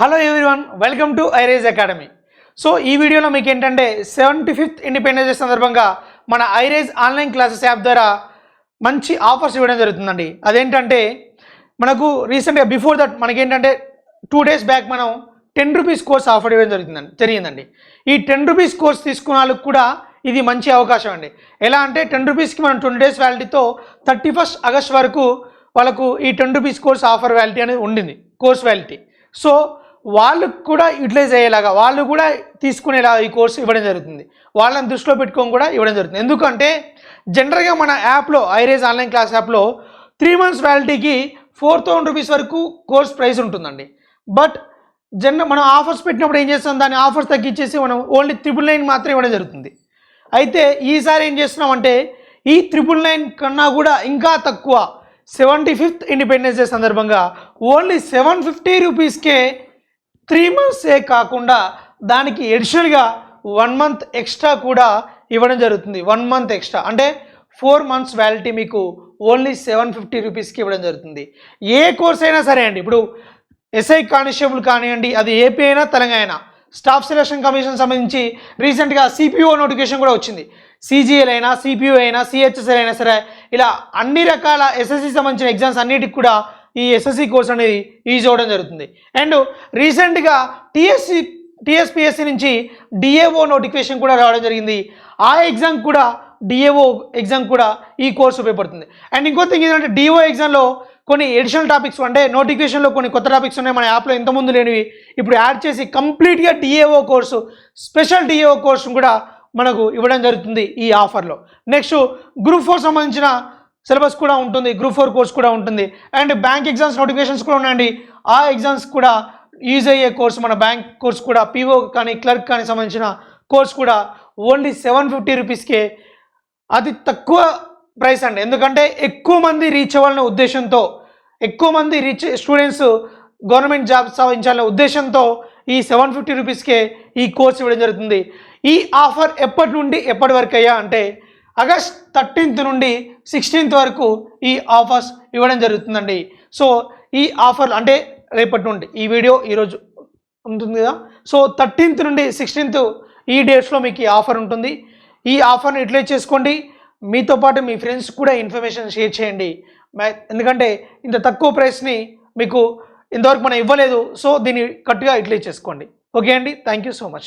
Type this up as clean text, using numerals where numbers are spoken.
Hello everyone, welcome to iRise academy. So ఈ వీడియోలో మీకు ఏంటంటే 75th ఇండిపెండెన్స్ డే సందర్భంగా మన iRise ఆన్లైన్ క్లాసెస్ యాప్ ద్వారా మంచి ఆఫర్స్ ఇవ్వడం జరుగుతుందండి. అదేంటంటే మనకు రీసెంట్గా బిఫోర్ దట్ మనకేంటంటే 2 days బ్యాక్ మనం 10 రూపీస్ కోర్స్ ఆఫర్ ఇవ్వడం జరిగిందండి. ఈ 10 రూపీస్ కోర్స్ తీసుకున్న వాళ్ళకి కూడా ఇది మంచి అవకాశం అండి. ఎలా అంటే 10 రూపీస్కి మనం 20 days వ్యాలిటీతో 31st August వరకు వాళ్ళకు ఈ 10 రూపీస్ కోర్స్ ఆఫర్ వ్యాలిటీ అనేది ఉండింది, కోర్స్ వ్యాలిటీ. సో వాళ్ళకు కూడా యూటిలైజ్ అయ్యేలాగా, వాళ్ళు కూడా తీసుకునేలాగా ఈ కోర్సు ఇవ్వడం జరుగుతుంది. వాళ్ళని దృష్టిలో పెట్టుకొని కూడా ఇవ్వడం జరుగుతుంది. ఎందుకంటే జనరల్గా మన యాప్లో iRise ఆన్లైన్ క్లాస్ యాప్లో 3 months వ్యాలిటీకి 4000 రూపీస్ వరకు కోర్స్ ప్రైస్ ఉంటుందండి. బట్ మనం ఆఫర్స్ పెట్టినప్పుడు ఏం చేస్తాం, దాన్ని ఆఫర్స్ తగ్గించేసి మనం ఓన్లీ 999 మాత్రం ఇవ్వడం జరుగుతుంది. అయితే ఈసారి ఏం చేస్తున్నామంటే ఈ 999 కన్నా కూడా ఇంకా తక్కువ 75th ఇండిపెండెన్స్ డే సందర్భంగా ఓన్లీ 750 రూపీస్కే 3 months కాకుండా దానికి ఎడిషనల్గా 1 month ఎక్స్ట్రా కూడా ఇవ్వడం జరుగుతుంది. 1 month ఎక్స్ట్రా అంటే 4 months వ్యాలిటీ మీకు ఓన్లీ 750 రూపీస్కి ఇవ్వడం జరుగుతుంది. ఏ కోర్స్ అయినా సరే అండి, ఇప్పుడు ఎస్ఐ కానిస్టేబుల్ కానివ్వండి, అది ఏపీ అయినా తెలంగాణ స్టాఫ్ సెలక్షన్ కమిషన్ సంబంధించి రీసెంట్గా సిపిఓ నోటిఫికేషన్ కూడా వచ్చింది. సిజిఎల్ అయినా, సిపిఓ అయినా, సిహెచ్ఎస్ఎల్ అయినా సరే, ఇలా అన్ని రకాల ఎస్ఎస్సి సంబంధించిన ఎగ్జామ్స్ అన్నిటికి కూడా ఈ ఎస్ఎస్సి కోర్స్ అనేది యూజ్ అవ్వడం జరుగుతుంది. అండ్ రీసెంట్గా టీఎస్పిఎస్సి నుంచి డిఏఓ నోటిఫికేషన్ కూడా రావడం జరిగింది. ఆ ఎగ్జామ్ కూడా, డిఏఓ ఎగ్జామ్ కూడా ఈ కోర్స్ ఉపయోగపడుతుంది. అండ్ ఇంకో థింగ్ ఏంటంటే డిఓ ఎగ్జామ్లో కొన్ని ఎడిషనల్ టాపిక్స్, అంటే నోటిఫికేషన్లో కొన్ని కొత్త టాపిక్స్ ఉన్నాయి మన యాప్లో ఇంతకుముందు లేనివి ఇప్పుడు యాడ్ చేసి కంప్లీట్గా DAO course, special DAO course కూడా మనకు ఇవ్వడం జరుగుతుంది ఈ ఆఫర్లో. నెక్స్ట్ గ్రూప్ 4 సంబంధించిన సిలబస్ కూడా ఉంటుంది, గ్రూప్ 4 కోర్స్ కూడా ఉంటుంది. అండ్ బ్యాంక్ ఎగ్జామ్స్ నోటిఫికేషన్స్ కూడా ఉన్నాయండి. ఆ ఎగ్జామ్స్ కూడా యూజ్ అయ్యే కోర్సు, మన బ్యాంక్ కోర్స్ కూడా, పీఓ కానీ క్లర్క్ కానీ సంబంధించిన కోర్స్ కూడా ఓన్లీ 750 రూపీస్కే అతి తక్కువ ప్రైస్ అండి. ఎందుకంటే ఎక్కువ మంది రీచ్ అవ్వాలనే ఉద్దేశంతో, ఎక్కువ మంది స్టూడెంట్స్ గవర్నమెంట్ జాబ్ సాధించాలనే ఉద్దేశంతో ఈ 750 రూపీస్కే ఈ కోర్స్ ఇవ్వడం జరుగుతుంది. ఈ ఆఫర్ ఎప్పటి నుండి ఎప్పటి వరకు అయ్యా అంటే August 13th నుండి 16th వరకు ఈ ఆఫర్స్ ఇవ్వడం జరుగుతుందండి. సో ఈ ఆఫర్ అంటే రేపటి నుండి, ఈ వీడియో ఈరోజు ఉంటుంది కదా, సో 13th నుండి 16th ఈ డేట్స్లో మీకు ఈ ఆఫర్ ఉంటుంది. ఈ ఆఫర్ని యూటిలైజ్ చేసుకోండి. మీతో పాటు మీ ఫ్రెండ్స్ కూడా ఇన్ఫర్మేషన్ షేర్ చేయండి. ఎందుకంటే ఇంత తక్కువ ప్రైస్ని మీకు ఇంతవరకు మనం ఇవ్వలేదు. సో దీన్ని కరెక్ట్గా యూటిలైజ్ చేసుకోండి. ఓకే అండి, థ్యాంక్ యూ సో మచ్.